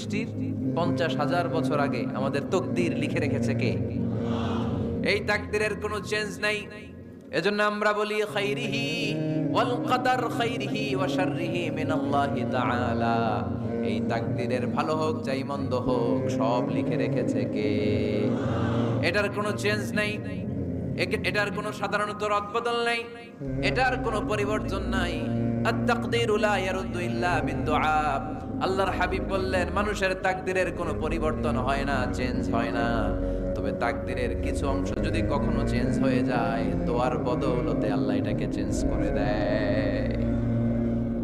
সৃষ্টির 50,000 বছর আগে আমাদের তকদির লিখে রেখেছে কে? এই তাকদিরের কোনো চেঞ্জ নাই। এজন্য আমরা বলি খাইরিহি ওয়াল কদর খাইরিহি ওয়া শাররিহি মিনাল্লাহি তাআলা। এই তাকদিরের ভালো হোক চাই মন্দ হোক সব লিখে রেখেছে কে? এটার কোনো চেঞ্জ নাই, এটার কোনো সাধারণত রদবদল নাই, এটার কোনো পরিবর্তন নাই। আত-তাকদীরু লা ইয়ারুদ্দু ইল্লা বিদ-দুআ। আল্লাহর হাবিব বললেন মানুষের তাকদীরের কোনো পরিবর্তন হয় না, চেঞ্জ হয় না। তবে তাকদীরের কিছু অংশ যদি কখনো চেঞ্জ হয়ে যায়, দোয়ার বদৌলতে আল্লাহ এটাকে চেঞ্জ করে দেয়।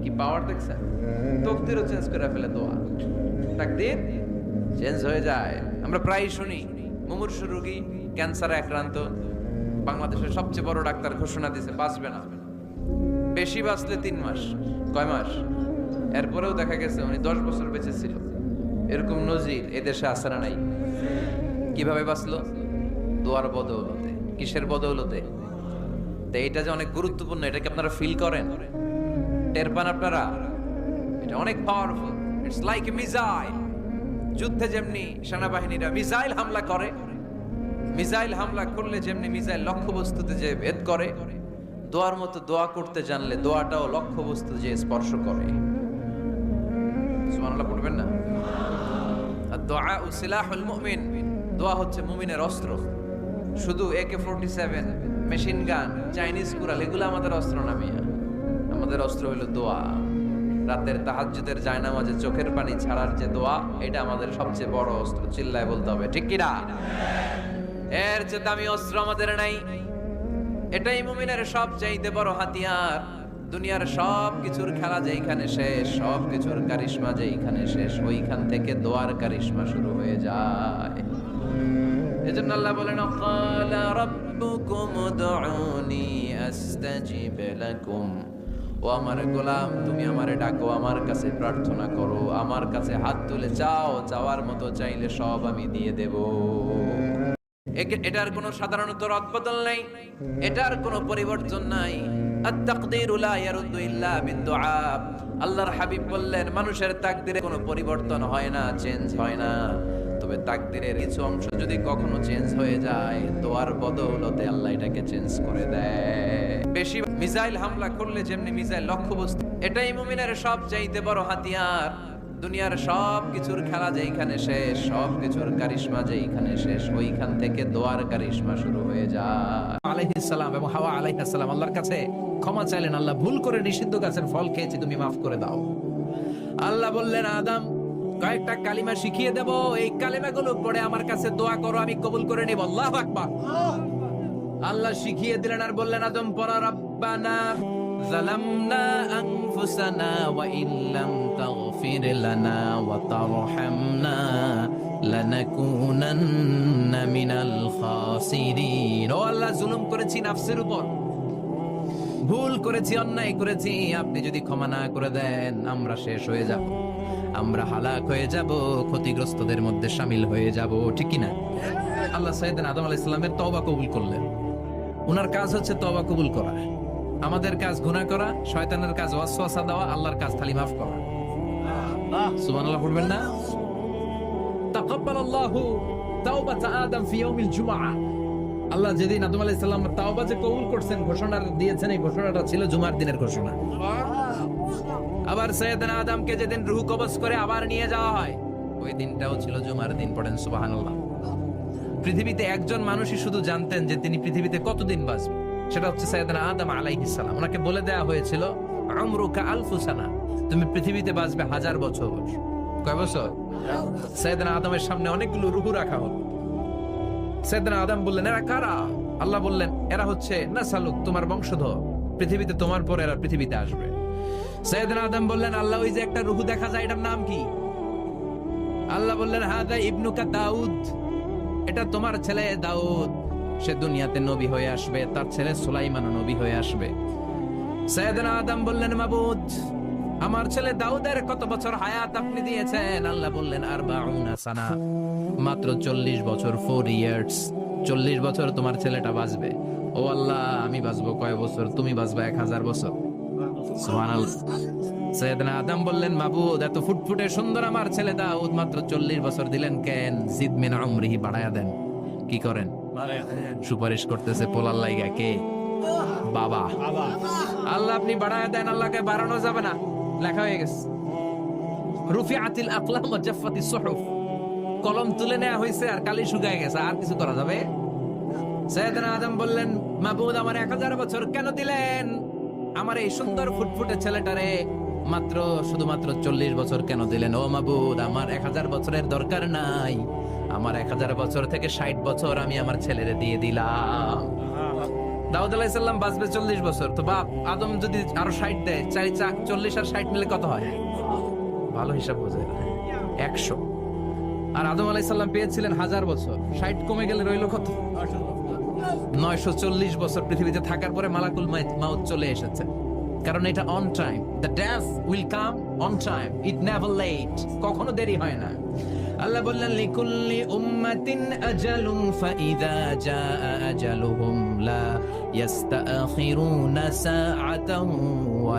কি পাওয়ার দেখছেন? তাকদীরও চেঞ্জ করে ফেলে দোয়া, তাকদীর চেঞ্জ হয়ে যায়। আমরা প্রায় শুনি মুমূর্ষু রোগী, ক্যান্সারে আক্রান্ত, বাংলাদেশের সবচেয়ে বড় ডাক্তার ঘোষণা দিয়েছে বাঁচবে না, বেশি বাঁচলে 3 মাস। কয় মাস? এরপরেও দেখা গেছে উনি 10 বছর বেঁচে ছিল। এরকম নজির এদেশে আছে না নাই? কিভাবে বাঁচলো? দোয়ার বদৌলতে। কিসের বদৌলতে? তো এটা যে অনেক গুরুত্বপূর্ণ, এটা কি আপনারা ফিল করেন, টের পান আপনারা? এটা অনেক powerful. It's like a missile. যুদ্ধে যেমনি সেনাবাহিনীরা মিসাইল হামলা করে, মিসাইল হামলা করলে যেমনি মিসাইল লক্ষ্যবস্তুতে যে ভেদ করে, দোয়ার মতো দোয়া করতে জানলে দোয়াটাও লক্ষ্যবস্তু যে স্পর্শ করে। সুবহানাল্লাহ পড়বেন না? আর দোয়া সিলাহুল মুমিন, দোয়া হচ্ছে মুমিনের অস্ত্র। শুধু AK-47, মেশিন গান, চাইনিজ কুড়াল এগুলো আমাদের অস্ত্র না মিয়া। আমাদের অস্ত্র হলো দোয়া। রাতের তাহাজ্জুদের জায়নামাজে চোখের পানি ছাড়ার যে দোয়া, এটা আমাদের সবচেয়ে বড় অস্ত্র। চিল্লায় বলতে হবে ঠিক কি না? এর চেয়ে দামি অস্ত্র আমাদের নাই। এটাই মুমিনের সবচাইতে বড় হাতিয়ার। দুনিয়ার সব কিছুর খেলা যেইখানে শেষ, সব কিছুর কারিশমা যেইখানে শেষ, ওইখান থেকে দোয়ার কারিশমা শুরু হয়ে যায়। এজন্য আল্লাহ বলেন ক্বালা রাব্বুকুম উদউনি আস্তাজিব লাকুম। ও আমার গোলাম, তুমি আমারে ডাকো, আমার কাছে প্রার্থনা করো, আমার কাছে হাত তুলে চাও, চাওয়ার মতো চাইলে সব আমি দিয়ে দেব। এটার কোনো সাধারণত রদবদল নাই, এটার কোনো পরিবর্তন নাই। আত-তাকদীরু লা ইয়ারুদ্দু ইল্লা বিদ-দুআ। আল্লাহর হাবিব বললেন মানুষের তাকদীরে কোনো পরিবর্তন হয় না, চেঞ্জ হয় না। তবে তাকদীরের কিছু অংশ যদি কখনো চেঞ্জ হয়ে যায়, দোয়ার বদৌলতে আল্লাহ এটাকে চেঞ্জ করে দেয়। বেশি মিসাইল হামলা করলে যেমনি মিসাইল লক্ষ্যবস্তু, এটাই মুমিনের সবচাইতে বড় হাতিয়ার। দুনিয়ার সব কিছুর খেলা যেইখানে শেষ, সব কিছুর কারিশমা যেইখানে শেষ, ওইখান থেকে দোয়ার কারিশমা শুরু হয়ে যায়। আলাইহিস সালাম এবং হাওয়া আলাইহিস সালাম আল্লাহর কাছে ক্ষমা চাইলেন, আল্লাহ ভুল করে নিষিদ্ধ গাছের ফল খেয়েছি, তুমি মাফ করে দাও। আল্লাহ বললেন আদম কয়েকটা কালিমা শিখিয়ে দেব, এই কালিমাগুলো পড়ে আমার কাছে দোয়া করো, আমি কবুল করে নেব। আল্লাহু আকবার। আল্লাহ শিখিয়ে দিলেন আর বললেন আদম পড়া রব্বানা যালামনা আনফুসানা ওয়া ইল্লাম তাগফির লানা ওয়া তারহামনা লানাকুনান্না মিনাল খাসিরিন। ও আল্লাহ, জুলুম করেছি নাফসের উপর, ভুল করেছি, অন্যায় করেছি, আপনি যদি ক্ষমা না করে দেন আমরা শেষ হয়ে যাব, আমরা হালাক হয়ে যাব, ক্ষতিগ্রস্তদের মধ্যে শামিল হয়ে যাব। ঠিক কি না? আল্লাহ সাইয়েদনা আদম আলাইহিস সালামের তওবা কবুল করলেন। ওনার কাজ হচ্ছে তওবা কবুল করা, আমাদের কাজ গুনাহ করা, শয়তানের কাজ ওয়াসওয়াসা দেওয়া, আল্লাহর কাজ খালি মাফ করা। সুবহানাল্লাহ পড়বেন না? তাকাব্বালাল্লাহু তাওবাতা আদম ফি ইয়াউমিল জুমআ। আল্লাহ যেদিন আদম আলাইহিস সালাম তাওবা যে কবুল করছেন, ঘোষণা দিয়েছেন, এই ঘোষণাটা ছিল জুমার দিনের ঘোষণা। আবার সাইয়েদনা আদমকে যেদিন রূহ কবজ করে আবার নিয়ে যাওয়া হয়, ওই দিনটাও ছিল জুমার দিন। পড়েন সুবহানাল্লাহ। পৃথিবীতে একজন মানুষই শুধু জানতেন যে তিনি পৃথিবীতে কতদিন বাঁচবেন, সেটা হচ্ছে সাইয়েদনা আদম আলাইহিস সালাম। ওনাকে বলে দেয়া হয়েছিল উমরুকা আলফু সানা, তুমি পৃথিবীতে বাঁচবে 1000 বছর। কয় বছর? সাইয়েদনা আদমের সামনে অনেকগুলো রূহ রাখা হলো। সাইয়েদনা আদম বললেন এরা কারা? আল্লাহ বললেন এরা হচ্ছে নাসালুক, তোমার বংশধর, পৃথিবীতে তোমার পর এরা পৃথিবীতে আসবে। সাইয়েদনা আদম বললেন আল্লাহ ওই যে একটা রূহ দেখা যায়, এটার নাম কি? আল্লাহ বললেন হাদা ইবনুকা দাউদ, এটা তোমার ছেলে দাউদ, সে দুনিয়াতে নবী হয়ে আসবে, তার ছেলে সুলাইমানও নবী হয়ে আসবে। সাইয়েদনা আদম বললেন মাবুদ, আমার ছেলে দাউদের কত বছর হায়াত আপনি দিয়েছেন? আল্লাহ বললেন 40 সানা, মাত্র 40 বছর, 4 ইয়ার্স। 40 বছর তোমার ছেলেটা বাঁচবে। ও আল্লাহ, আমি বাঁচবো কয় বছর? তুমি বাঁচবা 1000 বছর। সুবহানাল্লাহ। সৈয়দনা আদম বললেন, মাবুদ এত ফুটফুটে সুন্দর আমার ছেলে দাউদ মাত্র 40 বছর দিলেন কেন? জিদ মিন উমরিহি, বাড়ায়া দেন। কি করেন? সুপারিশ করতেছে পোলার লাইগা কে? বাবা। আল্লাহ আপনি বাড়ায়া দেন, আল্লাহকে বাড়ানো যাবে না। লেখা হয়ে গেছে, রুফিআতিল আকলাম ওয়া জাফফাতিস সুহুফ, কলম তুলে নেওয়া হয়েছে আর কালি শুকায় গেছে, আর কিছু করা যাবে? সৈয়দনা আদম বললেন, মাবুদ আমার 1000 বছর কেন দিলেন? আমার এই সুন্দর ফুটফুটে ছেলেটারে মাত্র শুধুমাত্র 40 বছর কেন দিলেন? ও মাবুদ, আমার 1000 বছরের দরকার নাই, আমার 1000 বছর থেকে 60 বছর আমি আমার ছেলেরে দিয়ে দিলাম। দাউদ আলাইহিস সালাম বাঁচবে 40 বছর, তো বাপ আদম যদি আরো 60 দেয়, 40 আর 60 মিলে কত হয়? ভালো হিসাব বোঝে, 100। আর আদম আলাইহিস সালাম পেয়েছিলেন 1000 বছর, 60 কমে গেলে রইল কত? 940 বছর পৃথিবীতে থাকার পরে মালাকুল মাউত চলে এসেছে। কারণ এটা on time, the death will come on time, it never late, কখনো দেরি হয় না। আল্লাহ বললেন, লিকুল্লি উম্মাতিন আজালুন ফাইযা জাআ আজালুহুম লা ইস্তাখিরুনা সাআতান ওয়া